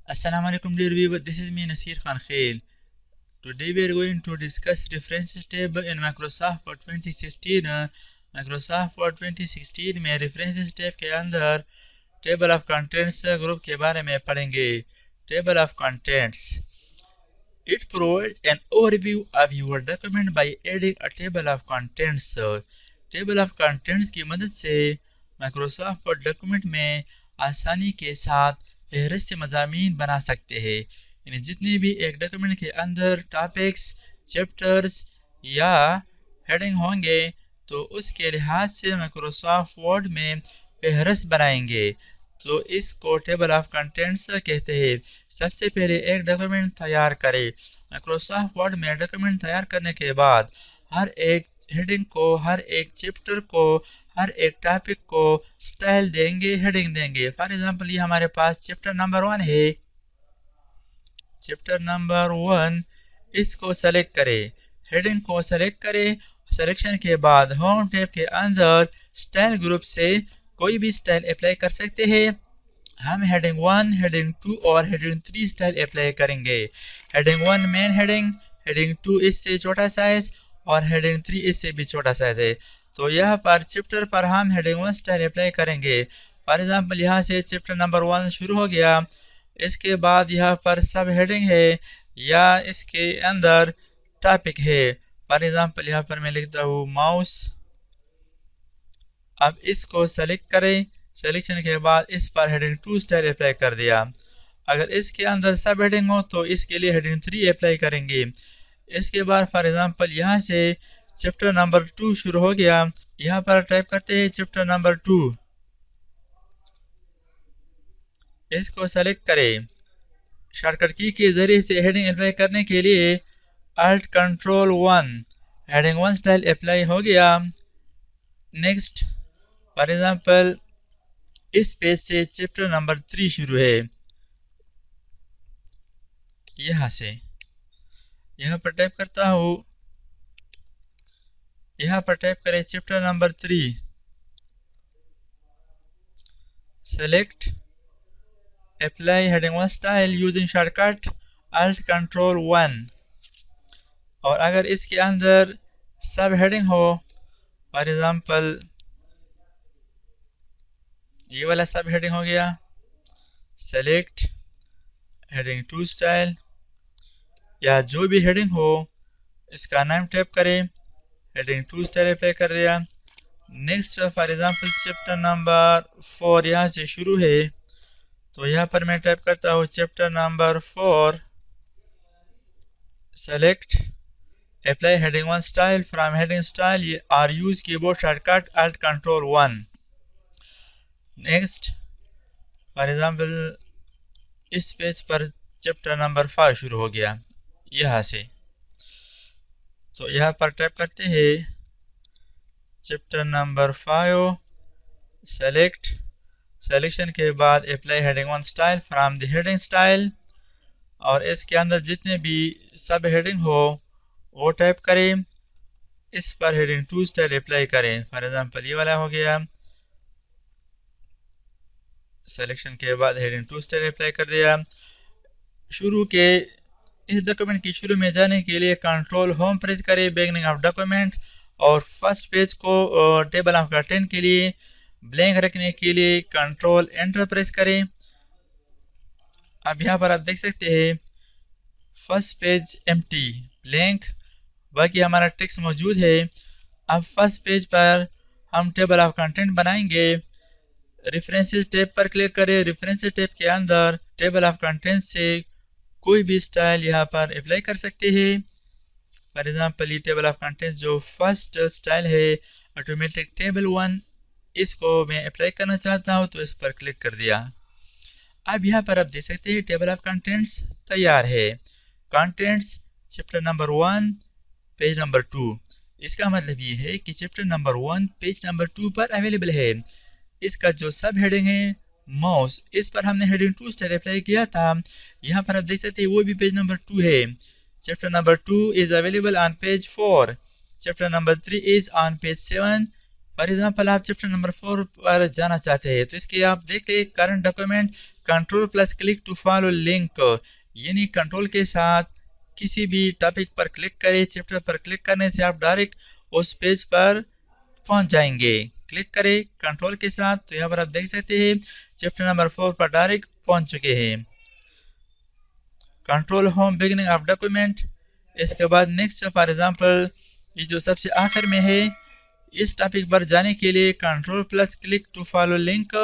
Assalamu alaikum dear viewer, this is me Nasir Khan Khail. Today we are going to discuss references table in Microsoft Word 2016. Microsoft Word 2016 में references tab के अंदर table of contents group के बारे में पढ़ेंगे. Table of contents. It provides an overview of your document by adding a table of contents. Table of contents की मदद से Microsoft Word document में आसानी के साथ फहरिस्त मज़ामीन बना सकते हैं. यानी जितने भी एक डॉक्यूमेंट के अंदर टॉपिक्स, चैप्टर्स या हेडिंग होंगे तो उसके लिहाज से माइक्रोसॉफ्ट वर्ड में फहरिस्त बनाएंगे. तो इसको टेबल ऑफ कंटेंट्स कहते हैं. सबसे पहले एक डॉक्यूमेंट तैयार करें. माइक्रोसॉफ्ट वर्ड में डॉक्यूमेंट तैयार करने के बाद हर एक हेडिंग को, हर एक चैप्टर को, हर एक टॉपिक को स्टाइल देंगे, हेडिंग देंगे. फॉर एग्जांपल ये हमारे पास चैप्टर नंबर 1 है. चैप्टर नंबर 1 इसको सेलेक्ट करें, हेडिंग को सेलेक्ट करें. सिलेक्शन के बाद होम टैब के अंदर स्टाइल ग्रुप से कोई भी स्टाइल अप्लाई कर सकते हैं. हम हेडिंग 1, हेडिंग 2 और हेडिंग 3 स्टाइल अप्लाई करेंगे. हेडिंग 1 मेन हेडिंग, हेडिंग 2 इससे छोटा साइज और हेडिंग 3 इससे भी छोटा साइज है. तो यहाँ पर चैप्टर पर हम हेडिंग 1 स्टाइल अप्लाई करेंगे. फॉर एग्जांपल यहाँ से चैप्टर नंबर 1 शुरू हो गया. इसके बाद यहाँ पर सब हेडिंग है या इसके अंदर टॉपिक है. फॉर एग्जांपल यहाँ पर मैं लिखता हूँ माउस. अब इसको सेलेक्ट करें. सिलेक्शन के बाद इस पर हेडिंग 2 स्टाइल अप्लाई कर दिया. अगर इसके अंदर सब हेडिंग हो तो इसके लिए हेडिंग 3 अप्लाई करेंगे. इसके बाद फॉर एग्जांपल यहाँ से चैप्टर नंबर 2 शुरू हो गया. यहाँ पर टाइप करते हैं चैप्टर नंबर 2. इसको सेलेक्ट करें. शॉर्टकट की के ज़रिए से हेडिंग अप्लाई करने के लिए Alt Control 1. Heading 1 style apply हो गया. नेक्स्ट फॉर एग्जांपल इस पेज से चैप्टर नंबर 3 शुरू है. यहाँ से यहाँ पर टाइप करता हूँ. यहाँ पर टाइप करें chapter number 3. Select apply heading 1 style using shortcut Alt Control 1. और अगर इसके अंदर सब हेडिंग हो, फॉर एग्जांपल ये वाला सब हेडिंग हो गया. सेलेक्ट हेडिंग 2 स्टाइल या जो भी हेडिंग हो इसका नाम टाइप करें. हेडिंग 2 स्टाइल अप्लाई कर दिया. Next for example chapter number 4 यहाँ से शुरू है. तो यहाँ पर मैं टाइप करता हूँ chapter number 4. Select apply heading 1 style from heading style और use keyboard shortcut Alt Control 1. Next for example इस पेज पर चैप्टर नंबर 5 शुरू हो गया यहाँ से. तो यहाँ पर टाइप करते हैं चैप्टर नंबर 5. सेलेक्ट सिलेक्शन के बाद apply heading 1 style from the heading style और इसके अंदर जितने भी सब हेडिंग हो वो टाइप करें. इस पर हेडिंग 2 स्टाइल अप्लाई करें. फॉर एग्जांपल ये वाला हो गया. सिलेक्शन के बाद हेडिंग 2 स्टाइल अप्लाई कर दिया. शुरू के इस डॉक्यूमेंट की शुरू में जाने के लिए कंट्रोल होम प्रेस करें बिगिनिंग ऑफ डॉक्यूमेंट और फर्स्ट पेज को टेबल ऑफ कंटेंट के लिए ब्लैंक रखने के लिए कंट्रोल एंटर प्रेस करें. अब यहाँ पर आप देख सकते हैं फर्स्ट पेज एम्प्टी ब्लैंक, बाकी हमारा टेक्स्ट मौजूद है. अब फर्स्ट पेज पर हम टेबल ऑफ कंटेंट बनाएंगे. रेफरेंसेस टैब पर क्लिक करें. रेफरेंसेस टैब के अंदर टेबल ऑफ कंटेंट से कोई भी स्टाइल यहाँ पर अप्लाई कर सकते हैं. फॉर एग्जांपल ये टेबल ऑफ कंटेंट जो फर्स्ट स्टाइल है ऑटोमेटिक टेबल 1, इसको मैं अप्लाई करना चाहता हूँ तो इस पर क्लिक कर दिया. अब यहाँ पर आप देख सकते हैं टेबल ऑफ कंटेंट्स तैयार है. Contents chapter number 1 page number 2. इसका मतलब ये है कि चैप्टर नंबर 1 पेज नंबर 2 पर अवेलेबल है. इसका जो सब हेडिंग है माउस, इस पर हमने हेडिंग 2 स्टाइल अप्लाई किया था. यहाँ पर आप देख सकते हैं वो भी पेज नंबर 2 है. Chapter number 2 is available on page 4. Chapter number 3 is on page 7. For example आप चैप्टर नंबर 4 पर जाना चाहते हैं तो इसके आप देखते current document control plus click to follow link, यानी कंट्रोल के साथ किसी भी टॉपिक पर क्लिक करें, चैप्टर पर क्लिक करने से आप डायरेक्ट उस पेज पर पहुंच जाएंगे। क्लिक करें कंट्रोल के साथ तो यहाँ पर आप देख सकते हैं चैप्टर नंबर 4 पर डायरेक्ट पहुंच चुके हैं। Control home beginning of document. इसके बाद नेक्स्ट फॉर एग्जांपल ये जो सबसे आखिर में है, इस टॉपिक पर जाने के लिए control plus click to follow link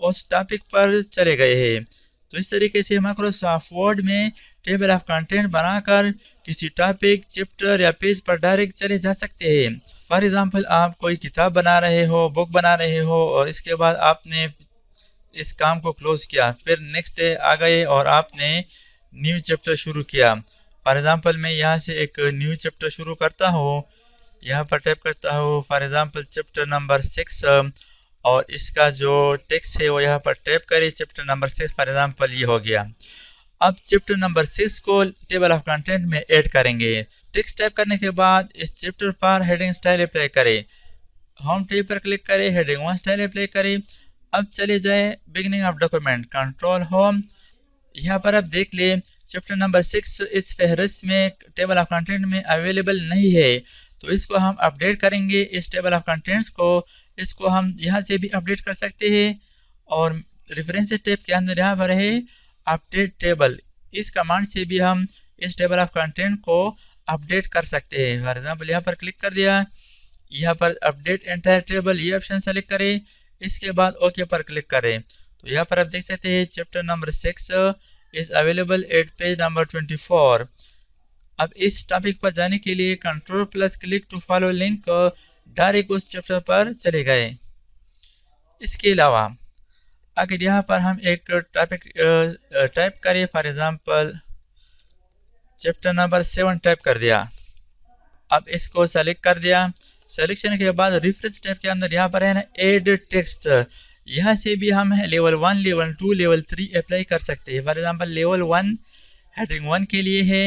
उस टॉपिक पर चले गए हैं। तो इस तरीके से माइक्रोसॉफ्ट वर्ड में टेबल ऑफ कंटेंट बनाकर किसी टॉपिक, चैप्टर या पेज पर डायरेक्ट चले जा सकते हैं। फॉर एग्जांपल आप कोई किताब बना रहे हो, बुक बना रहे हो और इसके बाद आपने इस काम को क्लोज किया, फिर नेक्स्ट डे आ गए और आपने न्यू चैप्टर शुरू किया। फॉर एग्जांपल मैं यहाँ से एक न्यू चैप्टर शुरू करता हूँ, यहाँ पर टाइप करता हूँ फॉर एग्जांपल चैप्टर नंबर 6 और इसका जो टेक्स्ट है वो यहाँ पर टाइप करें चैप्टर नंबर 6 फॉर एग्जांपल ये हो गया। अब चैप्टर नंबर 6 को टेबल ऑफ कंटेंट में ऐड करेंगे। टेक्स्ट टाइप करने के बाद इस चैप्टर पर हेडिंग स्टाइल अप्लाई करें, होम टैब पर क्लिक करें, हेडिंग 1 स्टाइल अप्लाई करें। अब चले जाए beginning of document, control home, यहाँ पर आप देख लें चैप्टर नंबर 6 इस फहरिस्त में टेबल ऑफ कंटेंट में अवेलेबल नहीं है, तो इसको हम अपडेट करेंगे। इस टेबल ऑफ कंटेंट्स को इसको हम यहाँ से भी अपडेट कर सकते हैं और रेफरेंस टैब के अंदर यहाँ पर है अपडेट टेबल, इस कमांड से भी हम इस टेबल ऑफ कंटेंट को अपडेट कर सकते हैं। फॉर एग्जांपल यहाँ पर क्लिक कर दिया, यहाँ पर अपडेट एंटायर टेबल ये ऑप्शन सेलेक्ट करें, इसके बाद ओके पर क्लिक करें तो यहाँ पर आप देख सकते हैं chapter number 6 is available at page number 24। अब इस टॉपिक पर जाने के लिए control plus click to follow link direct उस चैप्टर पर चले गए। इसके अलावा अगर यहाँ पर हम एक टॉपिक टाइप करें, for example chapter number 7 type कर दिया, अब इसको सेलेक्ट कर दिया। सेलेक्शन के बाद रिफ्रेश टैब के अंदर यहाँ पर है ना एड टेक्स्ट, यहाँ से भी हम लेवल 1, लेवल 2, लेवल 3 अप्लाई कर सकते हैं। फॉर एग्जांपल लेवल 1 हेडिंग 1 के लिए है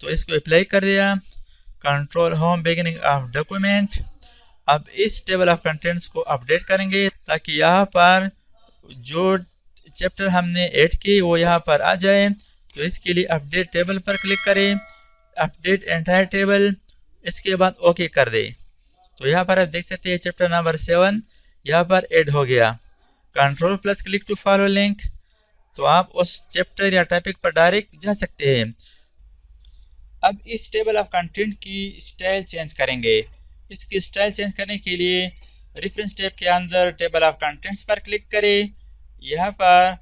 तो इसको अप्लाई कर दिया। Control home beginning of document. अब इस टेबल ऑफ कंटेंट्स को अपडेट करेंगे ताकि यहाँ पर जो चैप्टर हमने ऐड किए वो यहाँ पर आ जाए। तो इसके लिए अपडेट टेबल पर क्लिक करें, अपडेट एंटायर टेबल, इसके बाद ओके कर दे। तो यहाँ पर आप देख सकते हैं चैप्टर नंबर 7 यहाँ पर ऐड हो गया। Control plus click to follow link, तो आप उस चैप्टर या टॉपिक पर डायरेक्ट जा सकते हैं। अब इस टेबल ऑफ कंटेंट की स्टाइल चेंज करेंगे। इसकी स्टाइल चेंज करने के लिए रेफरेंस टैब के अंदर टेबल ऑफ कंटेंट्स पर क्लिक करें, यहाँ पर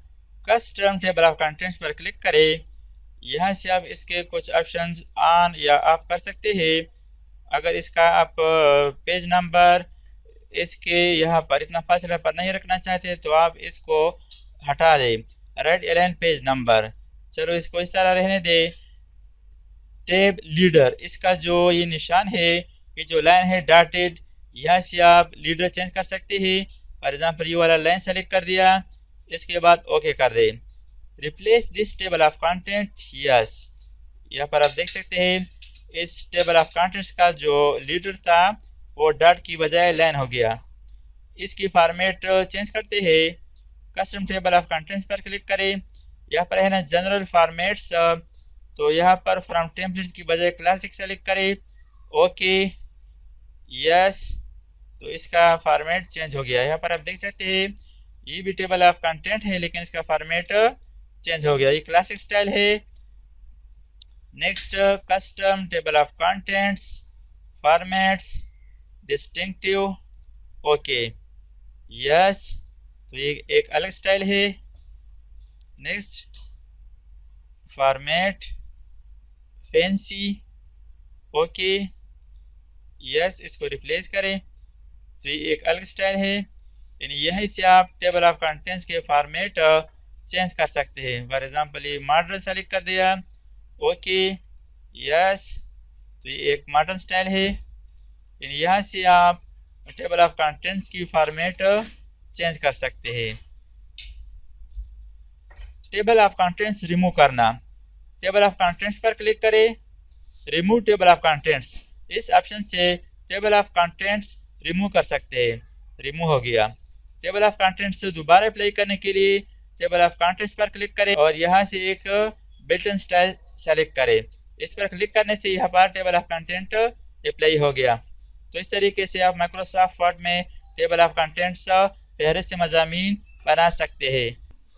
कस्टम टेबल ऑफ कंटेंट्स पर क्लिक करें। यहाँ से आप इसके कुछ ऑप्शंस ऑन या ऑफ कर सकते हैं। अगर इसका आप पेज नंबर इसके यहाँ पर इतना फासला पर नहीं रखना चाहते तो आप इसको हटा दें। राइट अलाइन पेज नंबर, चलो इसको इस तरह रहने दें। टैब लीडर, इसका जो ये निशान है, ये जो लाइन है डॉटेड, यहाँ से आप लीडर चेंज कर सकते हैं। फॉर एग्जांपल ये वाला लाइन सेलेक्ट कर दिया, इसके बाद ओके कर दें। Replace this table of content, yes, यहाँ पर आप देख सकते हैं इस टेबल ऑफ कंटेंट्स का जो लीडर था वो डॉट की बजाय लाइन हो गया। इसकी फॉर्मेट चेंज करते हैं। कस्टम टेबल ऑफ कंटेंट्स पर क्लिक करें, यहाँ पर है ना जनरल फॉर्मेट्स, तो यहाँ पर फ्रॉम टेम्पलेट्स की बजाय क्लासिक सेलेक्ट करें, ओके, यस, तो इसका फॉर्मेट चेंज हो गया। यहाँ पर आप देख सकते हैं ये भी टेबल ऑफ कंटेंट है लेकिन इसका फॉर्मेट चेंज हो गया, ये क्लासिक स्टाइल है। Next custom table of contents, formats, distinctive, okay, yes, तो ये एक अलग स्टाइल है। Next format fancy, okay, yes, इसको रिप्लेस करें, तो ये एक अलग स्टाइल है। यानी यहीं से आप टेबल ऑफ कंटेंट्स के फॉर्मेट चेंज कर सकते हैं। फॉर एग्जांपल ये मॉडर्न सेलेक्ट कर दिया, ओके, यस, तो ये एक मॉडर्न स्टाइल है। यानी यहाँ से आप टेबल ऑफ कंटेंट्स की फॉर्मेट चेंज कर सकते हैं। टेबल ऑफ कंटेंट्स रिमूव करना, टेबल ऑफ कंटेंट्स पर क्लिक करें, रिमूव टेबल ऑफ कंटेंट्स, इस ऑप्शन से टेबल ऑफ कंटेंट्स रिमूव कर सकते हैं। रिमूव हो गया। टेबल ऑफ कंटेंट्स से दोबारा अप्लाई करने के लिए टेबल ऑफ कंटेंट्स पर क्लिक करें और यहाँ से एक बिल्ट-इन स्टाइल सेलेक्ट करें। इस पर क्लिक करने से यहाँ पर टेबल ऑफ कंटेंट अप्लाई हो गया। तो इस तरीके से आप माइक्रोसॉफ्ट वर्ड में टेबल ऑफ कंटेंट्स फहरिस्त मज़ामीन बना सकते हैं।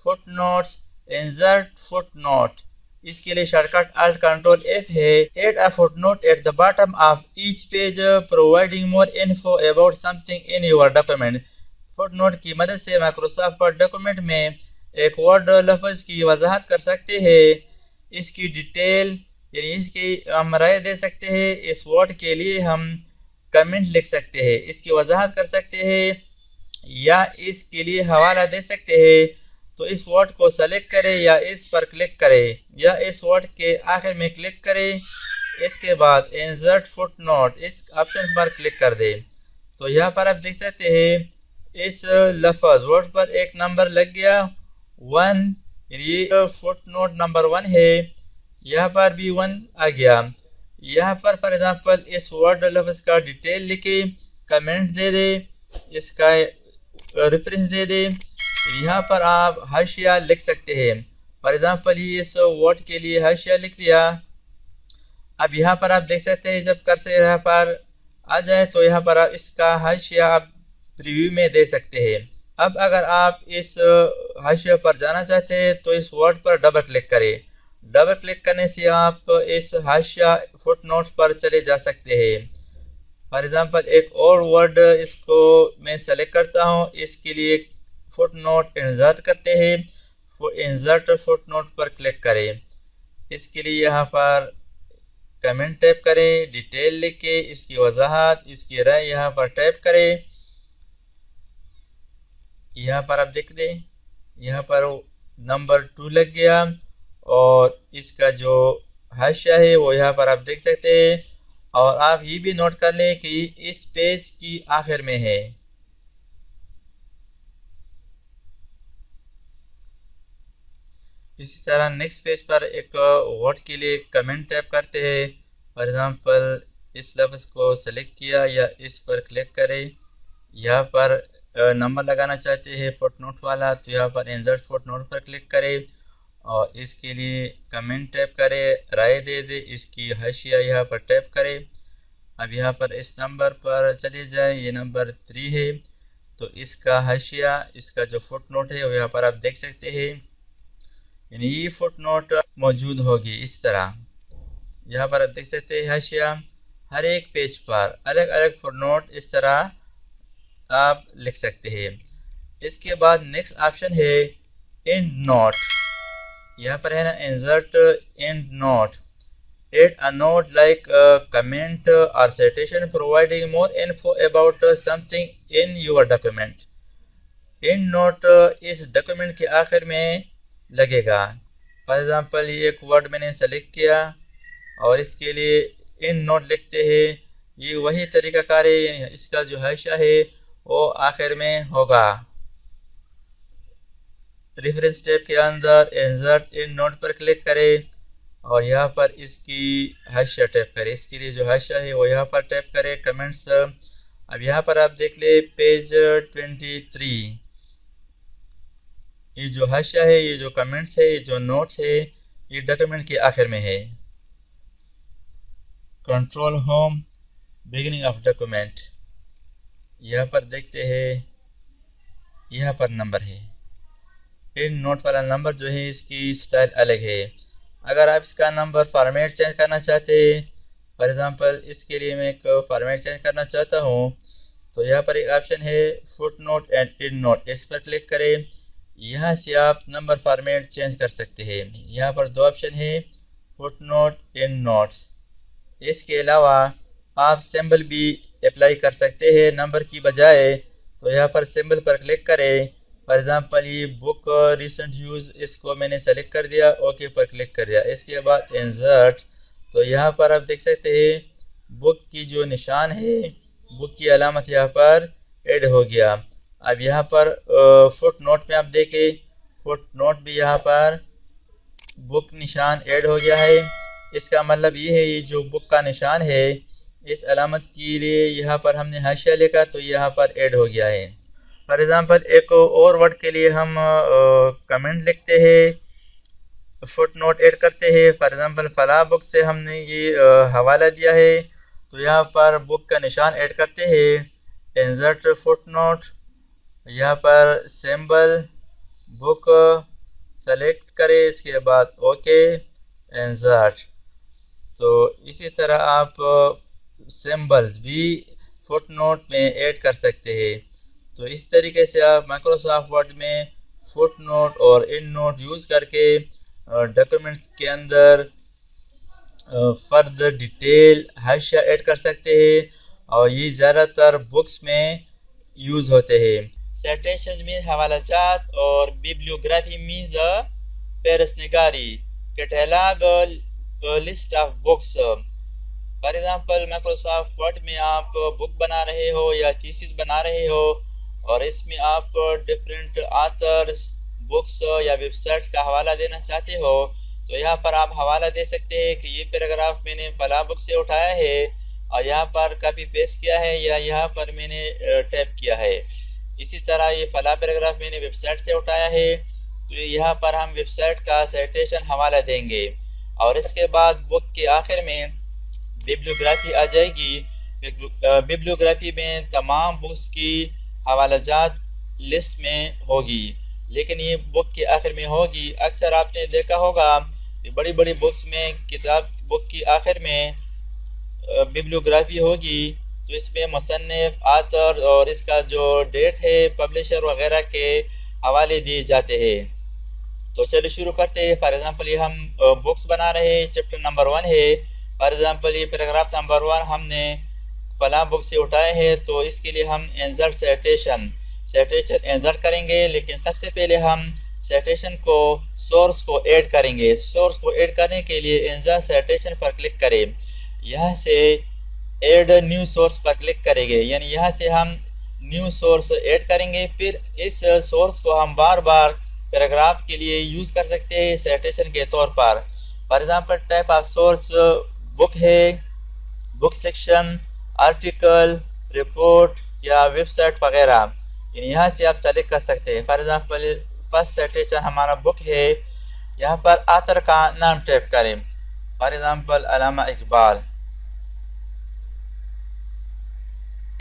Foot notes, insert foot note, इसके लिए शॉर्टकट Alt Control F है। Add a footnote at the bottom of each page providing more info about something in your document। Footnote की मदद से माइक्रोसॉफ्ट वर्ड डॉक्यूमेंट में एक वर्ड लफ्ज़ की वजाहत कर सकते हैं, इसकी डिटेल यानी इसकी हम राय दे सकते हैं। इस वर्ड के लिए हम कमेंट लिख सकते हैं, इसकी वजाहत कर सकते हैं या इसके लिए हवाला दे सकते हैं। तो इस वर्ड को सेलेक्ट करें या इस पर क्लिक करें या इस वर्ड के आखिर में क्लिक करें। इसके बाद इंसर्ट फुटनोट इस ऑप्शन पर क्लिक कर दें। तो यहाँ पर आप देख सकते हैं इस लफ्ज़ वर्ड पर एक नंबर लग गया 1, ये फुटनोट नंबर 1 है। यहाँ पर भी 1 आ गया। यहाँ पर फॉर एग्जांपल इस वर्ड लफ्ज़ का डिटेल लिखे, कमेंट दे दे, इसका रेफरेंस दे दे। यहाँ पर आप हाशिया लिख सकते हैं। फॉर एग्जांपल ये इस वर्ड के लिए हाशिया लिख दिया। अब यहाँ पर आप देख सकते हैं जब कर्सर यहाँ पर आ जाए तो यहाँ पर आप इसका हाशिया आप प्रीव्यू में दे सकते हैं। अब अगर आप इस हाशिया पर जाना चाहते हैं तो इस वर्ड पर डबल क्लिक करें। डबल क्लिक करने से आप इस हाशिया फुटनोट पर चले जा सकते हैं। फॉर एग्जांपल एक और वर्ड इसको मैं सेलेक्ट करता हूँ, इसके लिए फुटनोट इंसर्ट करते हैं। इंसर्ट फुटनोट पर क्लिक करें। इसके लिए यहाँ पर कमेंट टाइप करें, डिटेल लिख के इसकी वजाहत, इसकी राय यहाँ पर टाइप करें। यहाँ पर आप देख लें यहाँ पर नंबर 2 लग गया और इसका जो हाशिया है वो यहाँ पर आप देख सकते हैं। और आप ये भी नोट कर लें कि इस पेज की आखिर में है। इसी तरह नेक्स्ट पेज पर एक वर्ड के लिए कमेंट टाइप करते हैं। फॉर एग्जांपल इस लफ्ज़ को सेलेक्ट किया या इस पर क्लिक करें। यहाँ पर नंबर लगाना चाहते हैं फुटनोट वाला तो यहाँ पर इंसर्ट फुटनोट पर क्लिक करें और इसके लिए कमेंट टाइप करें, राय दे दे, इसकी हाशिया यहाँ पर टाइप करें। अब यहाँ पर इस नंबर पर चले जाए, ये नंबर 3 है। तो इसका हाशिया, इसका जो फुटनोट है वो यहाँ पर आप देख सकते हैं। यानी ये फुटनोट मौजूद होगी इस तरह। यहाँ पर आप देख सकते हैं हाशिया, हर एक पेज पर अलग अलग फुटनोट इस तरह आप लिख सकते हैं। इसके बाद नेक्स्ट ऑप्शन है एंड नोट। यहाँ पर है ना insert end note. Add a note like comment और citation providing more info about something in your document. End note इस डॉक्यूमेंट के आखिर में लगेगा। फॉर एग्जांपल ये एक वर्ड मैंने सेलेक्ट किया और इसके लिए एंड नोट लिखते हैं। ये वही तरीक़ाकार है, इसका जो हाशिया है वो आखिर में होगा। रेफरेंस टैब के अंदर इंसर्ट एंड नोट पर क्लिक करें और यहाँ पर इसकी हाशिया टाइप करें। इसके लिए जो हाशिया है वो यहाँ पर टाइप करें कमेंट्स। अब यहाँ पर आप देख ले पेज 23, ये जो हाशिया है, ये जो कमेंट्स है, ये जो नोट्स है, ये डॉक्यूमेंट के आखिर में है। Control home, beginning of document, यहाँ पर देखते हैं यहाँ पर नंबर है। इन नोट वाला नंबर जो है इसकी स्टाइल अलग है। अगर आप इसका नंबर फॉर्मेट चेंज करना चाहते हैं, फॉर एग्जांपल इसके लिए मैं एक फॉर्मेट चेंज करना चाहता हूँ तो यहाँ पर एक ऑप्शन है foot note and and note, इस पर क्लिक करें। यहाँ से आप नंबर फॉर्मेट चेंज कर सकते हैं। यहाँ पर 2 ऑप्शन है फुट नोट एंड नोट्स। इसके अलावा आप सिंबल भी अप्लाई कर सकते हैं नंबर की बजाय। तो यहाँ पर सिंबल पर क्लिक करें। फॉर एग्जांपल ये बुक रिसेंट यूज़, इसको मैंने सेलेक्ट कर दिया, ओके पर क्लिक कर दिया। इसके बाद इंसर्ट, तो यहाँ पर आप देख सकते हैं बुक की जो निशान है, बुक की अलामत यहाँ पर ऐड हो गया। अब यहाँ पर फुट नोट में आप देखें, फुट नोट भी यहाँ पर बुक निशान ऐड हो गया है। इसका मतलब ये है ये जो बुक का निशान है इस अलामत के लिए यहाँ पर हमने हाशिया लिखा तो यहाँ पर ऐड हो गया है। फॉर एग्ज़ाम्पल एक और वर्ड के लिए हम कमेंट लिखते हैं, फुट नोट ऐड करते हैं। फॉर एग्ज़ाम्पल फला बुक से हमने ये हवाला दिया है तो यहाँ पर बुक का निशान ऐड करते हैं, इंसर्ट फुट नोट, यहाँ पर सिंबल बुक सेलेक्ट करें, इसके बाद ओके इंसर्ट। तो इसी तरह आप सिंबल्स भी फुट नोट में ऐड कर सकते हैं। तो इस तरीके से आप माइक्रोसॉफ्ट वर्ड में फुट नोट और एंड नोट यूज़ करके डॉक्यूमेंट्स के अंदर फर्दर डिटेल हाशिया ऐड कर सकते हैं और ये ज़्यादातर बुक्स में यूज़ होते हैं। साइटेशन मीन्स हवाला जात और बिब्लियोग्राफी मीन्स पेरसनिगारी catalogue list of books. For example Microsoft Word में आप बुक बना रहे हो या थीसिस बना रहे हो और इसमें आप डिफरेंट ऑथर्स बुक्स या वेबसाइट्स का हवाला देना चाहते हो तो यहाँ पर आप हवाला दे सकते हैं कि ये पैराग्राफ मैंने फला बुक से उठाया है और यहाँ पर कॉपी पेस्ट किया है या यहाँ पर मैंने टाइप किया है। इसी तरह ये फला पैराग्राफ मैंने वेबसाइट से उठाया है तो यहाँ पर हम वेबसाइट का साइटेशन हवाला देंगे और इसके बाद बुक के आखिर में बिब्लियोग्राफी आ जाएगी। बिब्लियोग्राफी में तमाम बुक्स की हवालाजात लिस्ट में होगी लेकिन ये बुक के आखिर में होगी। अक्सर आपने देखा होगा कि बड़ी बड़ी बुक्स में किताब बुक की आखिर में बिब्लियोग्राफी होगी तो इसमें मुसन्निफ आथर और इसका जो डेट है पब्लिशर वगैरह के हवाले दिए जाते हैं। तो चलिए शुरू करते हैं। फॉर एग्जांपल ये हम बुक्स बना रहे हैं, चैप्टर नंबर 1 है। फॉर एग्जांपल ये पैराग्राफ नंबर 1 हमने फला बुक से उठाए हैं तो इसके लिए हम इंसर्ट साइटेशन इंसर्ट करेंगे, लेकिन सबसे पहले हम साइटेशन को सोर्स को ऐड करेंगे। सोर्स को ऐड करने के लिए इंसर्ट साइटेशन पर क्लिक करें, यहाँ से ऐड न्यू सोर्स पर क्लिक करेंगे, यानी यहाँ से हम न्यू सोर्स ऐड करेंगे। फिर इस सोर्स को हम बार बार पैराग्राफ के लिए यूज़ कर सकते हैं साइटेशन के तौर पर। For example type of source book है, बुक सेक्शन, आर्टिकल, रिपोर्ट या वेबसाइट वगैरह, यहाँ से आप सेलेक्ट कर सकते हैं। फॉर एग्जांपल फर्स्ट साइटेशन हमारा बुक है, यहाँ पर ऑथर का नाम टाइप करें, फॉर एग्जांपल अल्लामा इकबाल।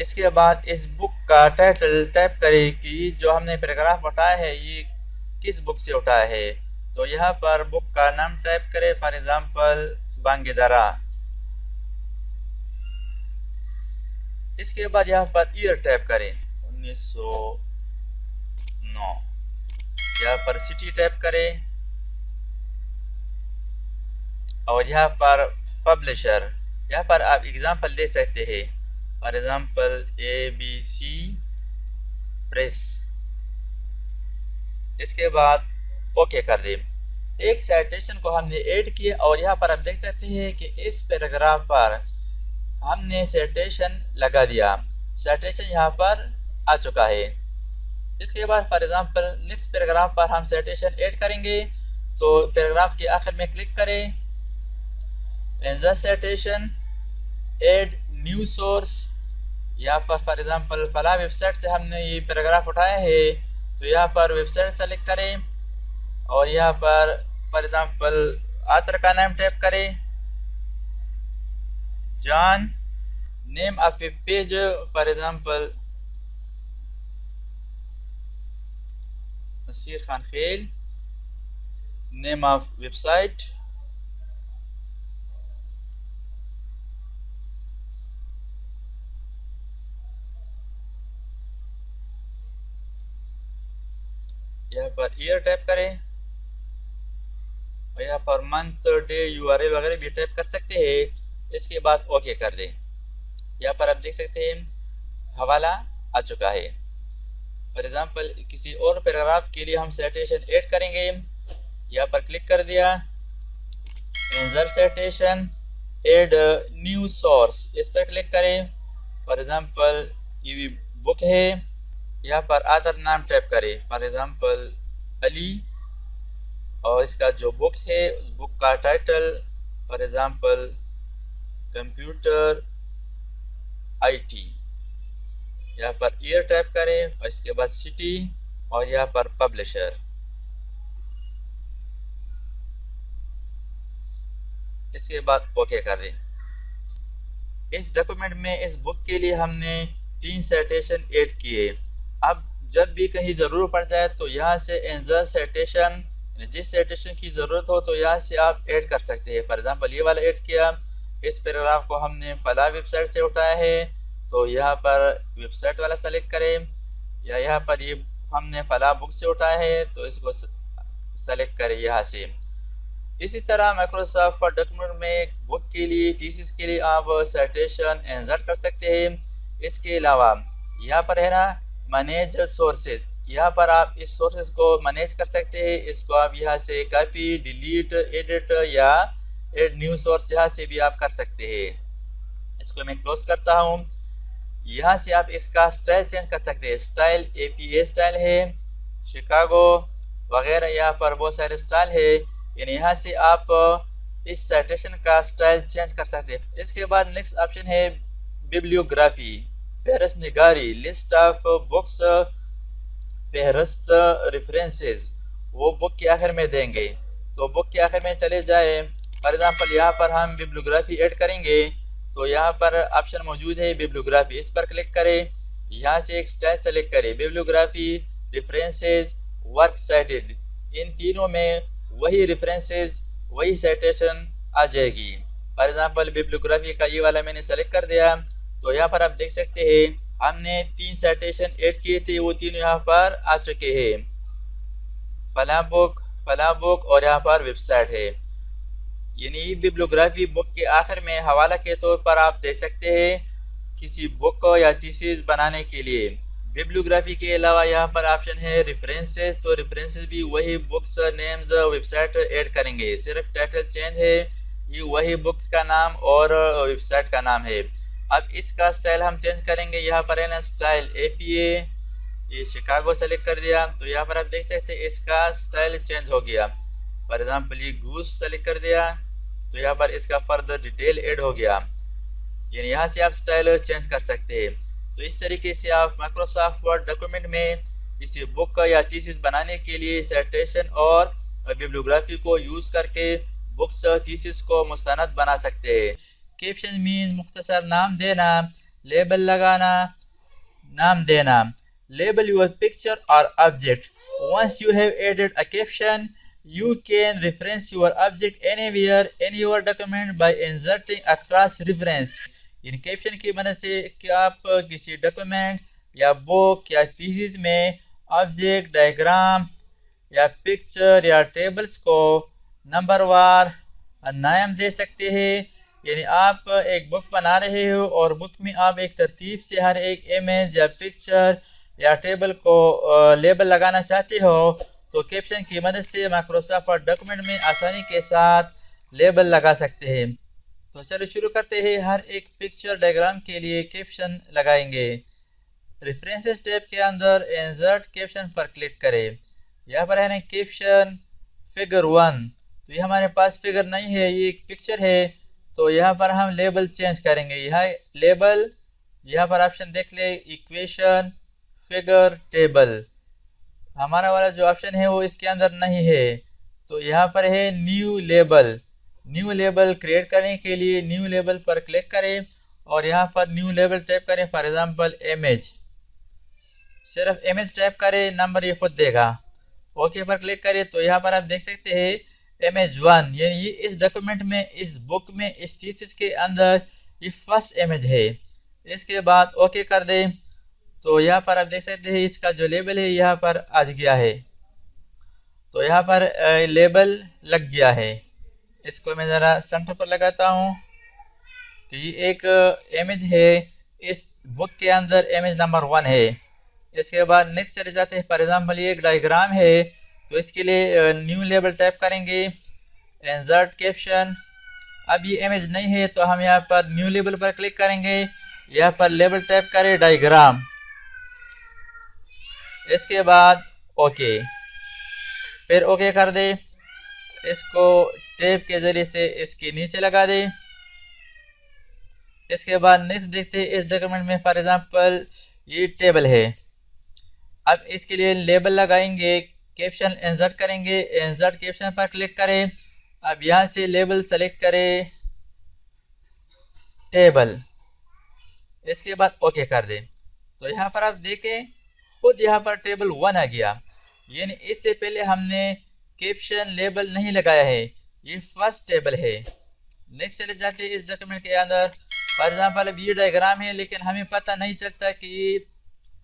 इसके बाद इस बुक का टाइटल टाइप करें कि जो हमने पैराग्राफ उठाया है ये किस बुक से उठाया है, तो यहाँ पर बुक का नाम टाइप करें, फॉर एग्जांपल बांगेदरा। इसके बाद यहाँ पर ईयर टाइप करें 1909, यहाँ पर सिटी टाइप करें और यहाँ पर पब्लिशर, यहाँ पर आप एग्जांपल दे सकते हैं, फॉर एग्जांपल ABC प्रेस। इसके बाद ओके कर दें। एक साइटेशन को हमने ऐड किया और यहाँ पर आप देख सकते हैं कि इस पैराग्राफ पर हमने साइटेशन लगा दिया, साइटेशन यहाँ पर आ चुका है। इसके बाद फॉर एग्जांपल नेक्स्ट पैराग्राफ पर हम साइटेशन ऐड करेंगे तो पैराग्राफ के आखिर में क्लिक करें, insert citation, add new source. यहाँ पर फॉर एग्जांपल फला वेबसाइट से हमने ये पैराग्राफ उठाया है तो यहाँ पर वेबसाइट सेलेक्ट करें और यहाँ पर फॉर एग्जांपल ऑथर का नाम टाइप करें, John, name of a page for example Naseer Khan खेल, नेम ऑफ वेबसाइट, यहाँ पर ईयर टाइप करें और यहाँ पर मंथ, डे, URL वगैरह भी टाइप कर सकते हैं। इसके बाद ओके कर दें। यहाँ पर आप देख सकते हैं हवाला आ चुका है। फॉर एग्जांपल किसी और पैराग्राफ के लिए हम साइटेशन ऐड करेंगे, यहाँ पर क्लिक कर दिया, insert citation, add new source, इस पर क्लिक करें। फॉर एग्जांपल ये बुक है, यहाँ पर ऑथर नाम टाइप करें, फॉर एग्जांपल अली, और इसका जो बुक है उस बुक का title for example computer IT। यहाँ पर ईयर टाइप करें और इसके बाद सिटी और यहाँ पर पब्लिशर। इसके बाद ओके कर दें। इस डॉक्यूमेंट में इस बुक के लिए हमने 3 साइटेशन ऐड किए। अब जब भी कहीं ज़रूरत पड़ जाए तो यहाँ से इंसर्ट साइटेशन, जिस साइटेशन की ज़रूरत हो तो यहाँ से आप ऐड कर सकते हैं। फॉर एग्जांपल ये वाला ऐड किया, इस पैराग्राफ को हमने फला वेबसाइट से उठाया है तो यहाँ पर वेबसाइट वाला सेलेक्ट करें, या यहाँ पर ये हमने फला बुक से उठाया है तो इसको सेलेक्ट करें यहाँ से। इसी तरह माइक्रोसॉफ्ट वर्ड डॉक्यूमेंट में बुक के लिए, थीसिस के लिए आप साइटेशन इंसर्ट कर सकते हैं। इसके अलावा यहाँ पर है ना मैनेज सोर्सेज, यहाँ पर आप इस सोर्सेज को मैनेज कर सकते हैं। इसको आप यहाँ से कॉपी, डिलीट, एडिट या एड न्यू सोर्स यहाँ से भी आप कर सकते हैं। इसको मैं क्लोज करता हूँ। यहाँ से आप इसका स्टाइल चेंज कर सकते हैं। स्टाइल APA स्टाइल है, शिकागो वगैरह, यहाँ पर बहुत सारे स्टाइल है। यानी यहाँ से आप इस साइटेशन का स्टाइल चेंज कर सकते हैं। इसके बाद नेक्स्ट ऑप्शन है बिब्लियोग्राफी, फहरिस्त निगारी, लिस्ट ऑफ बुक्स, फहरिस्त रेफरेंसेस, वो बुक के आखिर में देंगे। तो बुक के आखिर में चले जाए, फॉर एग्जांपल यहाँ पर हम बिब्लियोग्राफी ऐड करेंगे तो यहाँ पर ऑप्शन मौजूद है बिब्लियोग्राफी, इस पर क्लिक करें। यहाँ से एक स्टाइल सेलेक्ट करें, बिब्लियोग्राफी, रेफरेंसेस, वर्क साइटेड, इन तीनों में वही रेफरेंसेस, वही साइटेशन आ जाएगी। फॉर एग्जांपल बिब्लियोग्राफी का ये वाला मैंने सेलेक्ट कर दिया तो यहाँ पर आप देख सकते हैं हमने 3 साइटेशन ऐड किए थे, वो तीनों यहाँ पर आ चुके हैं। फला बुक और यहाँ पर वेबसाइट है। यानी बिब्लियोग्राफी बुक के आखिर में हवाला के तौर पर आप दे सकते हैं किसी बुक को या थीसिस बनाने के लिए। बिब्लियोग्राफी के अलावा यहाँ पर ऑप्शन है रेफरेंसेस, तो रेफरेंसेस भी वही बुक्स नेम्स वेबसाइट ऐड करेंगे, सिर्फ टाइटल चेंज है, ये वही बुक्स का नाम और वेबसाइट का नाम है। अब इसका स्टाइल हम चेंज करेंगे। यहाँ पर है ना स्टाइल APA, ये शिकागो सेलेक्ट कर दिया तो यहाँ पर आप देख सकते हैं इसका स्टाइल चेंज हो गया। फॉर एग्जाम्पल ये गूस सेलेक्ट कर दिया तो यहाँ पर इसका फर्दर डिटेल ऐड हो गया। यानी यहाँ से आप स्टाइल चेंज कर सकते हैं। तो इस तरीके से आप माइक्रोसॉफ्ट वर्ड डॉक्यूमेंट में किसी बुक या थीसिस बनाने के लिए साइटेशन और बिब्लियोग्राफी को यूज करके बुक्स थीसिस को मुस्तनद बना सकते हैं। कैप्शन मीन्स मुख्तसर नाम देना, लेबल लगाना, नाम देना। लेबल योर पिक्चर और object. Once you have added a caption, you can reference your object anywhere in your document by inserting a cross reference। In caption की मदद से कि आप किसी डॉक्यूमेंट या बुक या थीसिस में ऑब्जेक्ट, डायग्राम या पिक्चर या टेबल्स को नंबरवार नाम दे सकते हैं। यानी आप एक बुक बना रहे हो और बुक में आप एक तरतीब से हर एक इमेज या पिक्चर या टेबल को लेबल लगाना चाहते हो तो कैप्शन की मदद से माइक्रोसॉफ्ट वर्ड डॉक्यूमेंट में आसानी के साथ लेबल लगा सकते हैं। तो चलो शुरू करते हैं। हर एक पिक्चर, डायग्राम के लिए कैप्शन लगाएंगे। रेफरेंसेस टैब के अंदर इंसर्ट कैप्शन पर क्लिक करें। यहाँ पर है ना कैप्शन फिगर 1, तो ये हमारे पास फिगर नहीं है, ये एक पिक्चर है। तो यहाँ पर हम लेबल चेंज करेंगे। यहाँ लेबल, यहाँ पर ऑप्शन देख ले, इक्वेशन, फिगर, टेबल। हमारा वाला जो ऑप्शन है वो इसके अंदर नहीं है, तो यहाँ पर है new label. New label create करने के लिए न्यू लेबल पर क्लिक करें और यहाँ पर न्यू लेबल टाइप करें। फॉर एग्जांपल इमेज, सिर्फ इमेज टाइप करें, नंबर ये खुद देगा। ओके पर क्लिक करें तो यहाँ पर आप देख सकते हैं इमेज 1, यानी ये इस डॉक्यूमेंट में, इस बुक में, इस थीसिस के अंदर ये फर्स्ट इमेज है। इसके बाद ओके कर दें तो यहाँ पर आप देख सकते हैं इसका जो लेबल है यहाँ पर आ गया है। तो यहाँ पर लेबल लग गया है। इसको मैं ज़रा सेंटर पर लगाता हूँ। तो ये एक इमेज है, इस बुक के अंदर इमेज नंबर 1 है। इसके बाद नेक्स्ट चले जाते हैं। फॉर एग्जांपल ये एक डायग्राम है, तो इसके लिए न्यू लेबल टाइप करेंगे, इंसर्ट कैप्शन। अब ये इमेज नहीं है तो हम यहाँ पर न्यू लेबल पर क्लिक करेंगे, यहाँ पर लेबल टाइप करें डायग्राम। इसके बाद ओके, फिर ओके कर दे। इसको टेप के ज़रिए से इसके नीचे लगा दे। इसके बाद नेक्स्ट देखते हैं इस डॉक्यूमेंट में फॉर एग्जांपल ये टेबल है। अब इसके लिए लेबल लगाएंगे, कैप्शन इंसर्ट करेंगे, इंसर्ट कैप्शन पर क्लिक करें। अब यहाँ से लेबल सेलेक्ट करें टेबल, इसके बाद ओके कर दें। तो यहाँ पर आप देखें खुद यहाँ पर टेबल 1 आ गया, यानी इससे पहले हमने कैप्शन लेबल नहीं लगाया है, ये फर्स्ट टेबल है। नेक्स्ट चले जाते हैं इस डॉक्यूमेंट के अंदर। फॉर एग्जांपल अब ये डायग्राम है लेकिन हमें पता नहीं चलता कि ये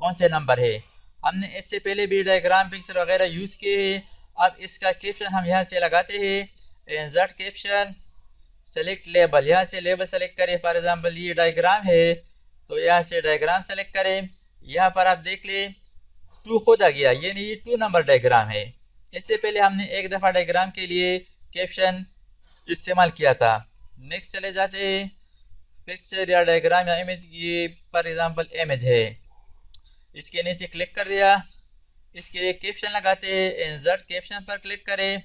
कौन से नंबर है। हमने इससे पहले भी डायग्राम पिक्चर वगैरह यूज़ किए हैं। अब इसका कैप्शन हम यहाँ से लगाते हैं, इंसर्ट कैप्शन सेलेक्ट लेबल, यहाँ से लेबल सेलेक्ट करें। फॉर एग्जांपल ये डायग्राम है तो यहाँ से डायग्राम सेलेक्ट करें। यहाँ पर आप देख लें 2 खुद आ गया, यानी ये 2 नंबर डायग्राम है। इससे पहले हमने एक दफ़ा डायग्राम के लिए कैप्शन इस्तेमाल किया था। नेक्स्ट चले जाते हैं पिक्चर या डायग्राम या इमेज, ये फॉर एग्जांपल इमेज है, इसके नीचे क्लिक कर दिया। इसके लिए कैप्शन लगाते हैं, इंसर्ट कैप्शन पर क्लिक करें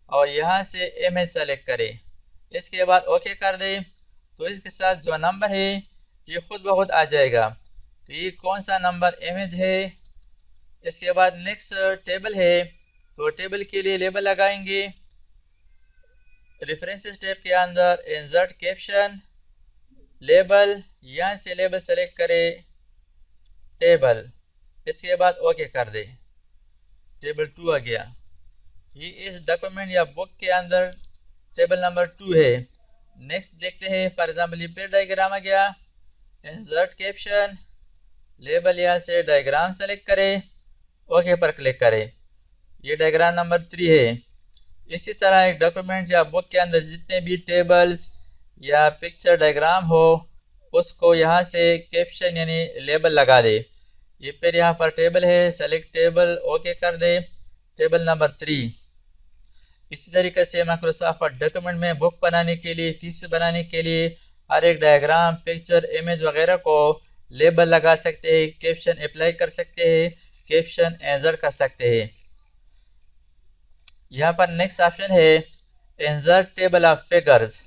और यहाँ से इमेज सेलेक्ट करें। इसके बाद ओके कर दें। तो इसके साथ जो नंबर है ये खुद ब खुद आ जाएगा। तो ये कौन सा नंबर इमेज है। इसके बाद नेक्स्ट टेबल है, तो टेबल के लिए लेबल लगाएंगे, रेफरेंसेस टैब के अंदर इंसर्ट कैप्शन लेबल, यहाँ से लेबल सेलेक्ट करें टेबल, इसके बाद ओके कर दें। टेबल 2 आ गया, ये इस डॉक्यूमेंट या बुक के अंदर टेबल नंबर 2 है। नेक्स्ट देखते हैं, फॉर एग्जांपल ये फिर डायग्राम आ गया, इंसर्ट कैप्शन लेबल, यहाँ से डायग्राम सेलेक्ट करें, ओके पर क्लिक करें। ये डायग्राम नंबर 3 है। इसी तरह एक डॉक्यूमेंट या बुक के अंदर जितने भी टेबल्स या पिक्चर डायग्राम हो उसको यहाँ से कैप्शन यानी लेबल लगा दे। ये फिर यहाँ पर टेबल है, सेलेक्ट टेबल, ओके कर दे, टेबल नंबर 3। इसी तरीके से माइक्रोसॉफ्ट वर्ड डॉक्यूमेंट में बुक बनाने के लिए, फीस बनाने के लिए हर एक डायग्राम, पिक्चर, इमेज वगैरह को लेबल लगा सकते हैं, कैप्शन अप्लाई कर सकते हैं, कैप्शन इंसर्ट कर सकते हैं। यहाँ पर नेक्स्ट ऑप्शन है इंसर्ट टेबल ऑफ फिगर्स।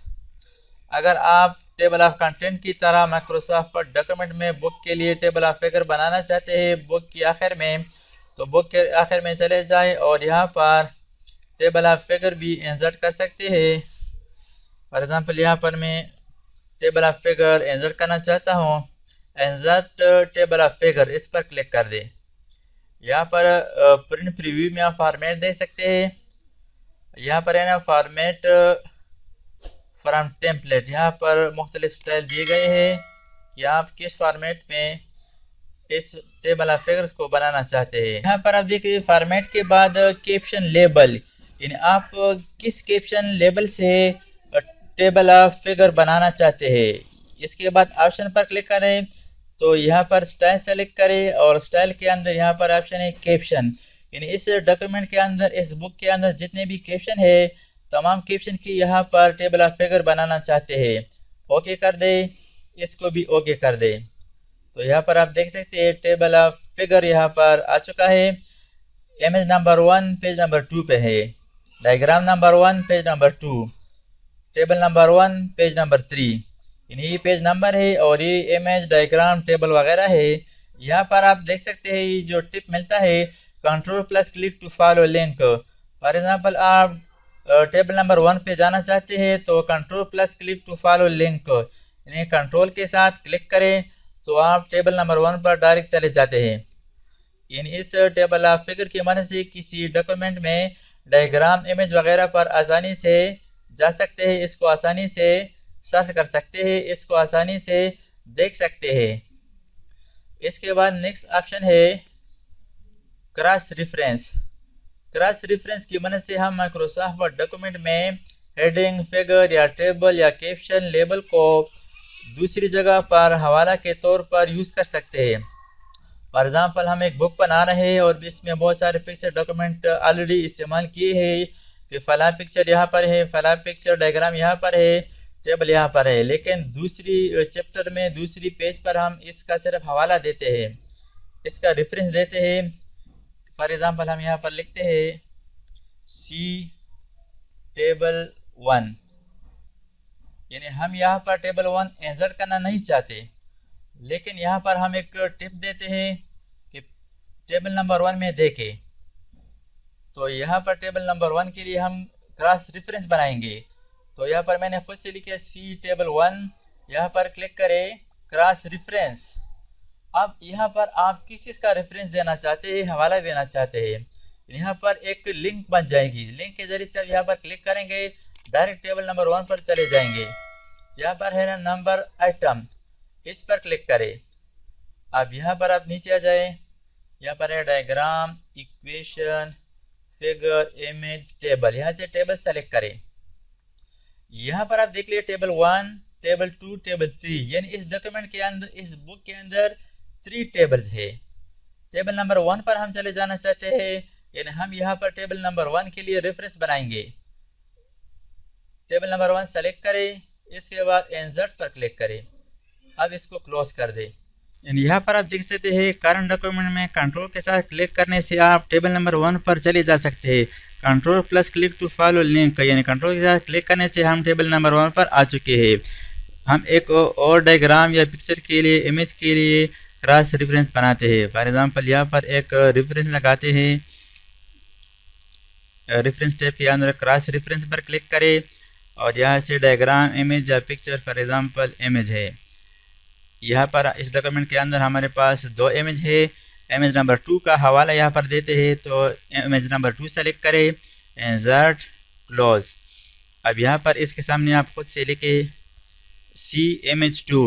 अगर आप टेबल ऑफ कंटेंट की तरह माइक्रोसॉफ्ट वर्ड डॉक्यूमेंट में बुक के लिए टेबल ऑफ फिगर बनाना चाहते हैं बुक के आखिर में, तो बुक के आखिर में चले जाएं और यहाँ पर टेबल ऑफ फिगर भी इंसर्ट कर सकते हैं। फॉर एग्जांपल यहाँ पर मैं टेबल ऑफ फिगर इंसर्ट करना चाहता हूँ, इंसर्ट टेबल ऑफ फिगर, इस पर क्लिक कर दें। यहाँ पर प्रिंट प्रीव्यू में आप फॉर्मेट दे सकते हैं। यहाँ पर है ना फॉर्मेट फ्रॉम टेम्पलेट, यहाँ पर मुख्तलिफ स्टाइल दिए गए हैं कि आप किस फॉर्मेट में इस टेबल ऑफ फिगर्स को बनाना चाहते हैं। यहाँ पर आप देखिए फॉर्मेट के बाद कैप्शन लेबल, यानी आप किस कैप्शन लेबल से टेबल ऑफ फिगर बनाना चाहते हैं। इसके बाद ऑप्शन पर क्लिक करें तो यहाँ पर स्टाइल सेलेक्ट करें और स्टाइल के अंदर यहाँ पर ऑप्शन है कैप्शन, यानी इस डॉक्यूमेंट के अंदर, इस बुक के अंदर जितने भी कैप्शन है तमाम कैप्शन की यहाँ पर टेबल ऑफ फिगर बनाना चाहते हैं, ओके कर दें, इसको भी ओके कर दें। तो यहाँ पर आप देख सकते हैं टेबल ऑफ फिगर यहाँ पर आ चुका है। इमेज नंबर 1 पेज नंबर 2 पे है, diagram number 1 page number 2, table number 1 page number 3, यानी ये पेज नंबर है और ये इमेज, डायग्राम, टेबल वगैरह है। यहाँ पर आप देख सकते हैं ये जो टिप मिलता है, control plus click to follow link. For example आप टेबल नंबर 1 पे जाना चाहते हैं तो control plus click to follow link, यानी कंट्रोल के साथ क्लिक करें तो आप टेबल नंबर 1 पर डायरेक्ट चले जाते हैं। यानी इस टेबल ऑफ फिगर की मदद से किसी डॉक्यूमेंट में डायग्राम, इमेज वगैरह पर आसानी से जा सकते हैं, इसको आसानी से सर्च कर सकते हैं, इसको आसानी से देख सकते हैं। इसके बाद नेक्स्ट ऑप्शन है क्रॉस रेफरेंस। क्रॉस रेफरेंस की मदद से हम माइक्रोसॉफ्ट वर्ड डॉक्यूमेंट में हेडिंग, फिगर या टेबल या कैप्शन, लेबल को दूसरी जगह पर हवाला के तौर पर यूज़ कर सकते हैं। फॉर एग्जांपल हम एक बुक बना रहे हैं और इसमें बहुत सारे पिक्चर डॉक्यूमेंट ऑलरेडी इस्तेमाल किए हैं कि फला पिक्चर यहाँ पर है, फला पिक्चर डायग्राम यहाँ पर है, टेबल यहाँ पर है, लेकिन दूसरी चैप्टर में, दूसरी पेज पर हम इसका सिर्फ हवाला देते हैं, इसका रेफरेंस देते हैं। फॉर एग्जांपल हम यहाँ पर लिखते हैं सी टेबल 1, यानी हम यहाँ पर टेबल 1 इंसर्ट करना नहीं चाहते, लेकिन यहाँ पर हम एक टिप देते हैं कि टेबल नंबर 1 में देखें। तो यहाँ पर टेबल नंबर 1 के लिए हम क्रॉस रेफरेंस बनाएंगे। तो यहाँ पर मैंने खुद से लिखा सी टेबल 1, यहाँ पर क्लिक करें क्रॉस रेफरेंस। अब यहाँ पर आप किस चीज़ का रेफरेंस देना चाहते हैं, हवाला देना चाहते हैं, यहाँ पर एक लिंक बन जाएगी। लिंक के जरिए से आप यहाँ पर क्लिक करेंगे, डायरेक्ट टेबल नंबर 1 पर चले जाएंगे। यहाँ पर है ना नंबर आइटम, इस पर क्लिक करें। अब यहाँ पर आप नीचे आ जाए, यहाँ पर है diagram, equation, figure, image, table. यहाँ से टेबल सेलेक्ट करें। यहाँ पर आप देख लिए टेबल 1, टेबल 2, टेबल 3, यानी इस डॉक्यूमेंट के अंदर, इस बुक के अंदर 3 टेबल्स है। टेबल नंबर 1 पर हम चले जाना चाहते हैं, यानी हम यहाँ पर टेबल नंबर 1 के लिए रेफरेंस बनाएंगे। टेबल नंबर 1 सेलेक्ट करें, इसके बाद इंसर्ट पर क्लिक करें। अब इसको क्लोज कर दें। यानी यहाँ पर आप देख सकते हैं करंट डॉक्यूमेंट में कंट्रोल के साथ क्लिक करने से आप टेबल नंबर 1 पर चले जा सकते हैं। Control plus click to follow link, यानी कंट्रोल के साथ क्लिक करने से हम टेबल नंबर 1 पर आ चुके हैं। हम एक और डायग्राम या पिक्चर के लिए, इमेज के लिए क्रॉस रेफरेंस बनाते हैं। फॉर एग्जांपल यहाँ पर एक रेफरेंस लगाते हैं। रेफरेंस टैब के अंदर क्रॉस रेफरेंस पर क्लिक करें और यहाँ से डायग्राम, इमेज या पिक्चर, फॉर एग्जांपल इमेज है। यहाँ पर इस डॉक्यूमेंट के अंदर हमारे पास 2 इमेज है। इमेज नंबर 2 का हवाला यहाँ पर देते हैं, तो इमेज नंबर 2 सेलेक्ट करें, इंसर्ट, क्लोज। अब यहाँ पर इसके सामने आप खुद से लिखे सी इमेज 2,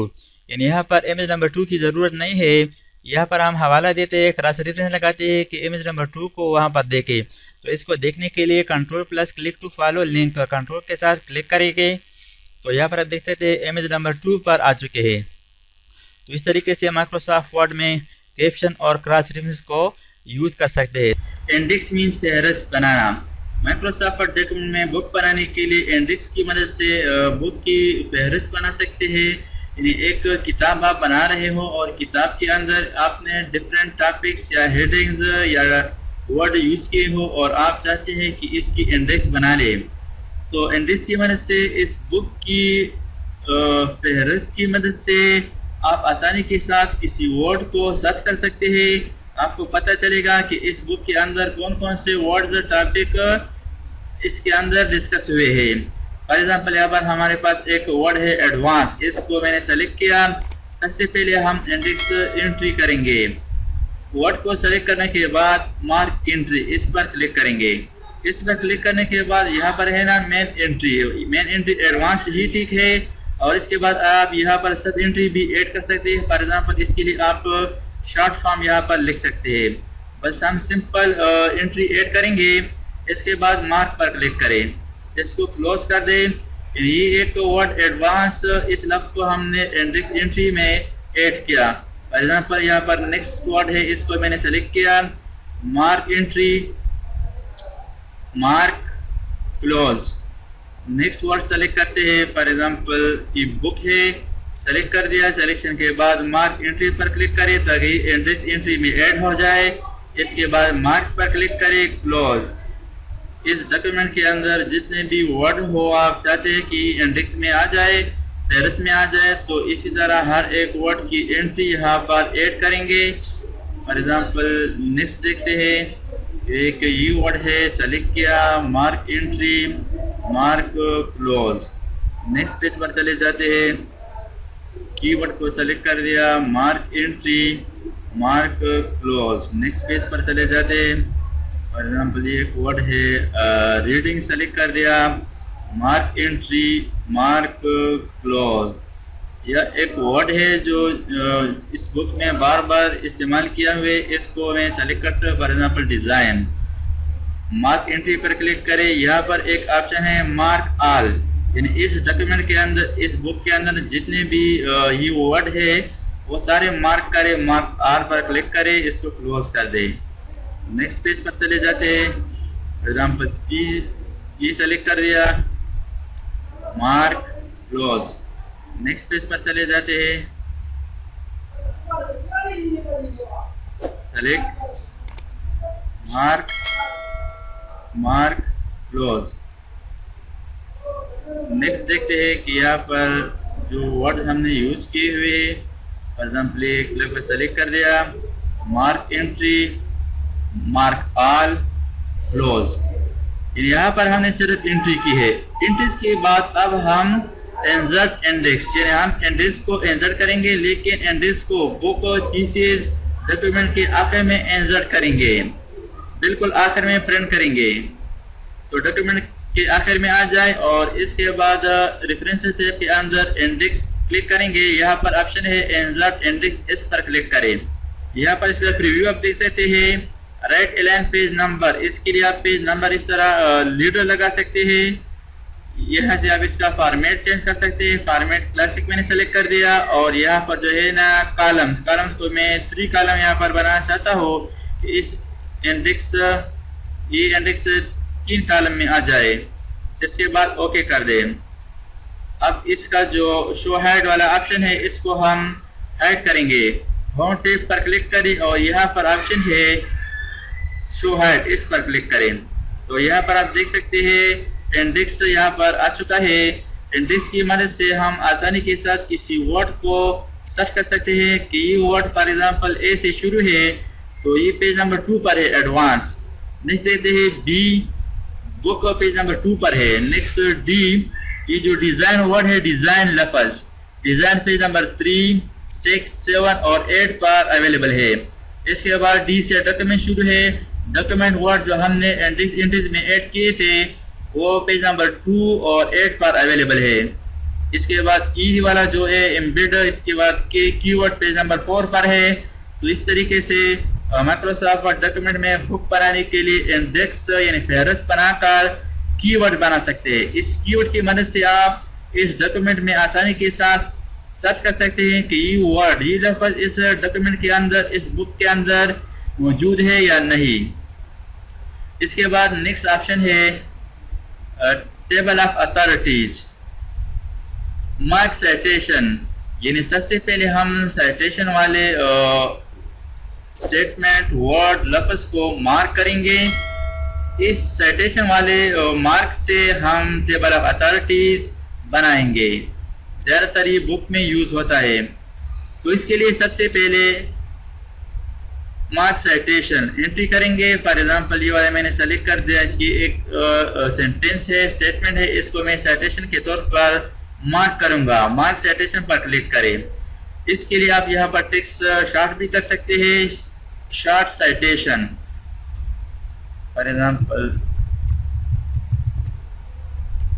यानी यहाँ पर इमेज नंबर 2 की ज़रूरत नहीं है। यहाँ पर हम हवाला देते हैं, क्रॉस रेफरेंस लगाते हैं कि इमेज नंबर 2 को वहाँ पर देखें। तो इसको देखने के लिए control plus click to follow link पर कंट्रोल के साथ क्लिक करेंगे। तो यहाँ पर आप देखते थे इमेज नंबर 2 पर आ चुके हैं। तो इस तरीके से माइक्रोसॉफ्ट वर्ड में कैप्शन और क्रॉस रेफरेंस को यूज़ कर सकते हैं। इंडेक्स मीन्स फहरिस्त बनाना। माइक्रोसॉफ्ट वर्ड डॉक्यूमेंट में बुक बनाने के लिए इंडेक्स की मदद से बुक की फहरिस्त बना सकते हैं। यानी एक किताब आप बना रहे हो और किताब के अंदर आपने डिफरेंट टॉपिक्स या हेडिंग्स या वर्ड यूज़ किए हो और आप चाहते हैं कि इसकी इंडेक्स बना ले, तो इंडेक्स की मदद से इस बुक की फहरिस्त की मदद से आप आसानी के साथ किसी वर्ड को सर्च कर सकते हैं। आपको पता चलेगा कि इस बुक के अंदर कौन कौन से वर्ड्स, टॉपिक इसके अंदर डिस्कस हुए हैं। फॉर एग्जांपल यहाँ पर हमारे पास एक वर्ड है एडवांस, इसको मैंने सेलेक्ट किया। सबसे पहले हम इंडेक्स एंट्री करेंगे। वर्ड को सेलेक्ट करने के बाद मार्क एंट्री, इस पर क्लिक करेंगे। इस पर क्लिक करने के बाद यहाँ पर है ना main entry. Main entry advance ही ठीक है, और इसके बाद आप यहाँ पर सब एंट्री भी ऐड कर सकते हैं। फॉर एग्जांपल इसके लिए आप शॉर्ट फॉर्म यहाँ पर लिख सकते हैं। बस हम सिंपल एंट्री ऐड करेंगे। इसके बाद मार्क पर क्लिक करें, इसको क्लोज कर दें। ये एक वर्ड एडवांस, इस लफ्ज़ को हमने इंडेक्स एंट्री में ऐड किया। फॉर एग्जांपल यहाँ पर नेक्स्ट वर्ड है, इसको मैंने सेलेक्ट किया, mark entry, mark, close. Next word select करते हैं। फॉर एग्जांपल ये बुक है, सेलेक्ट कर दिया। सिलेक्शन के बाद मार्क एंट्री पर क्लिक करें ताकि इंडेक्स एंट्री में ऐड हो जाए। इसके बाद मार्क पर क्लिक करें, क्लोज। इस डॉक्यूमेंट के अंदर जितने भी वर्ड हो आप चाहते हैं कि इंडेक्स में आ जाए, फहरिस्त में आ जाए, तो इसी तरह हर एक वर्ड की एंट्री यहाँ पर ऐड करेंगे। फॉर एग्जांपल नेक्स्ट देखते हैं। एक ये वर्ड है, सेलेक्ट किया, mark entry, mark, close. Next page पर चले जाते हैं। कीवर्ड को सेलेक्ट कर दिया, mark entry, mark, close. Next page पर चले जाते हैं। फॉर एग्जांपल ये एक वर्ड है रीडिंग, सेलेक्ट कर दिया, मार्क एंट्री, मार्क, क्लोज। यह एक वर्ड है जो इस बुक में बार बार इस्तेमाल किया हुए, इसको मैं सेलेक्ट करता हूँ। For example design, mark entry पर क्लिक करें। यहाँ पर एक ऑप्शन है मार्क ऑल, यानी इस डॉक्यूमेंट के अंदर, इस बुक के अंदर जितने भी ये वर्ड है वो सारे मार्क करें। मार्क ऑल पर क्लिक करें, इसको क्लोज कर दें। नेक्स्ट पेज पर चले जाते हैं। फॉर एग्जांपल ये सेलेक्ट कर दिया, मार्क, क्लोज। नेक्स्ट पेज पर चले जाते हैं। Select, mark, mark, close. Next देखते हैं कि यहाँ पर जो वर्ड हमने यूज़ किए हुए, फॉर एग्जाम्पल क्लिक को सेलेक्ट कर दिया, mark entry, mark all, close. यहाँ पर हमने सिर्फ एंट्री की है। एंट्रीज के बाद अब हम इंसर्ट इंडेक्स, यानी हम इंडेक्स को इंसर्ट करेंगे, लेकिन इंडेक्स को बुक और थीसिस डॉक्यूमेंट के आखिर में इंसर्ट करेंगे, बिल्कुल आखिर में प्रिंट करेंगे, तो डॉक्यूमेंट के आखिर में आ जाए। और इसके बाद रेफरेंसेस टैब के अंदर इंडेक्स क्लिक करेंगे, यहाँ पर ऑप्शन है इंसर्ट इंडेक्स, इस पर क्लिक करें। यहाँ पर इसका प्रीव्यू आप देख सकते हैं। राइट अलाइन पेज नंबर, इसके लिए आप पेज नंबर इस तरह लीडर लगा सकते हैं। यहाँ से आप इसका फॉर्मेट चेंज कर सकते हैं। फॉर्मेट क्लासिक मैंने सेलेक्ट कर दिया, और यहाँ पर जो है ना कॉलम्स को मैं 3 कॉलम यहाँ पर बनाना चाहता हूँ कि इस इंडेक्स, ये इंडेक्स 3 कॉलम में आ जाए। इसके बाद ओके कर दें। अब इसका जो शो हेड वाला ऑप्शन है, इसको हम हाइड करेंगे। होम टैब पर क्लिक करें और यहाँ पर ऑप्शन है शो हेड, इस पर क्लिक करें। तो यहाँ पर आप देख सकते हैं इंडेक्स यहाँ पर आ चुका है। इंडेक्स की मदद से हम आसानी के साथ किसी वर्ड को सर्च कर सकते हैं कि ये वर्ड फॉर एग्जाम्पल ए से शुरू है, तो ये पेज नंबर 2 पर है, एडवांस। नेक्स्ट देखते हैं बी, बुक पेज नंबर 2 पर है। नेक्स्ट डी, ये जो डिजाइन वर्ड है, डिजाइन लफ्ज, डिजाइन पेज नंबर 3, 6, 7 और 8 पर अवेलेबल है। इसके बाद डी से डॉक्यूमेंट शुरू है। डॉक्यूमेंट वर्ड जो हमने इंडेक्स में ऐड किए थे, वो पेज नंबर 2 और 8 पर अवेलेबल है। इसके बाद ई वाला जो है एम्बेडर, इसके बाद के कीवर्ड पेज नंबर 4 पर है। तो इस तरीके से माइक्रोसॉफ्ट वर्ड डॉक्यूमेंट में बुक बनाने के लिए इंडेक्स यानी फहरिस्त बनाकर कीवर्ड बना सकते हैं। इस कीवर्ड की मदद से आप इस डॉक्यूमेंट में आसानी के साथ सर्च कर सकते हैं कि ये वर्ड, ये लफ्ज इस डॉक्यूमेंट के अंदर, इस बुक के अंदर मौजूद है या नहीं। इसके बाद नेक्स्ट ऑप्शन है table of authorities, mark citation, यानी सबसे पहले हम साइटेशन वाले स्टेटमेंट, वर्ड, लफ्ज को मार्क करेंगे। इस साइटेशन वाले मार्क से हम टेबल ऑफ अथॉरिटीज बनाएंगे। ज़्यादातर ये बुक में यूज होता है। तो इसके लिए सबसे पहले मार्क साइटेशन एंट्री करेंगे। फॉर एग्जांपल ये वाला मैंने सेलेक्ट कर दिया कि एक सेंटेंस है, स्टेटमेंट है, इसको मैं साइटेशन के तौर पर मार्क करूंगा। मार्क साइटेशन पर क्लिक करें। इसके लिए आप यहाँ पर टेक्स्ट शॉर्ट भी कर सकते हैं, शॉर्ट साइटेशन, फॉर एग्जांपल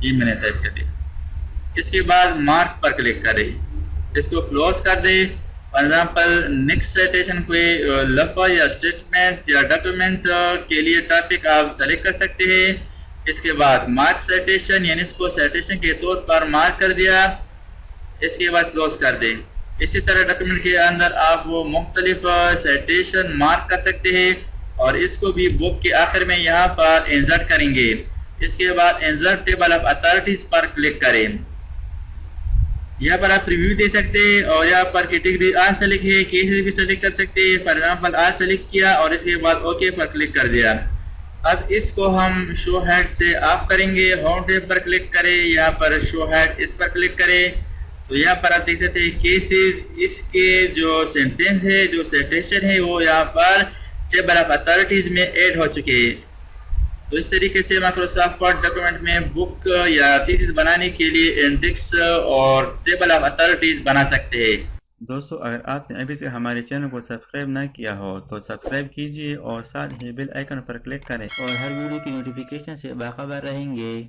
ये मैंने टाइप कर दिया। इसके बाद मार्क पर क्लिक करें, इसको क्लोज कर दें। फॉर एग्जाम्पल नेक्स्ट साइटेशन कोई लफ्ज या स्टेटमेंट या डॉक्यूमेंट के लिए टॉपिक आप सेलेक्ट कर सकते हैं। इसके बाद मार्क साइटेशन, यानी इसको साइटेशन के तौर पर मार्क कर दिया। इसके बाद क्लोज कर दें। इसी तरह डॉक्यूमेंट के अंदर आप वो मुख्तलिफ साइटेशन मार्क कर सकते हैं, और इसको भी बुक के आखिर में यहाँ पर इंसर्ट करेंगे। इसके बाद इंसर्ट टेबल ऑफ अथॉरिटीज पर क्लिक करें। यहाँ पर आप प्रीव्यू दे सकते हैं, और यहाँ पर कैटेगरी आज सेलेक्ट है, केसेस भी सेलेक्ट कर सकते हैं। फॉर एग्जाम्पल आज सेलेक्ट किया और इसके बाद ओके पर क्लिक कर दिया। अब इसको हम शो हेड से ऑफ करेंगे। होम टैब पर क्लिक करें, यहाँ पर शो हेड, इस पर क्लिक करें। तो यहाँ पर आप देख सकते हैं केसेस, इसके जो सेंटेंस है, जो साइटेशन है, वो यहाँ पर टेबल ऑफ अथॉरिटीज में ऐड हो चुके हैं। तो इस तरीके से माइक्रोसॉफ्ट वर्ड डॉक्यूमेंट में बुक या थीसिस बनाने के लिए इंडेक्स और टेबल ऑफ अथॉरिटीज बना सकते हैं। दोस्तों, अगर आपने अभी तक हमारे चैनल को सब्सक्राइब ना किया हो तो सब्सक्राइब कीजिए और साथ ही बेल आइकन पर क्लिक करें, और हर वीडियो की नोटिफिकेशन से बाखबर रहेंगे।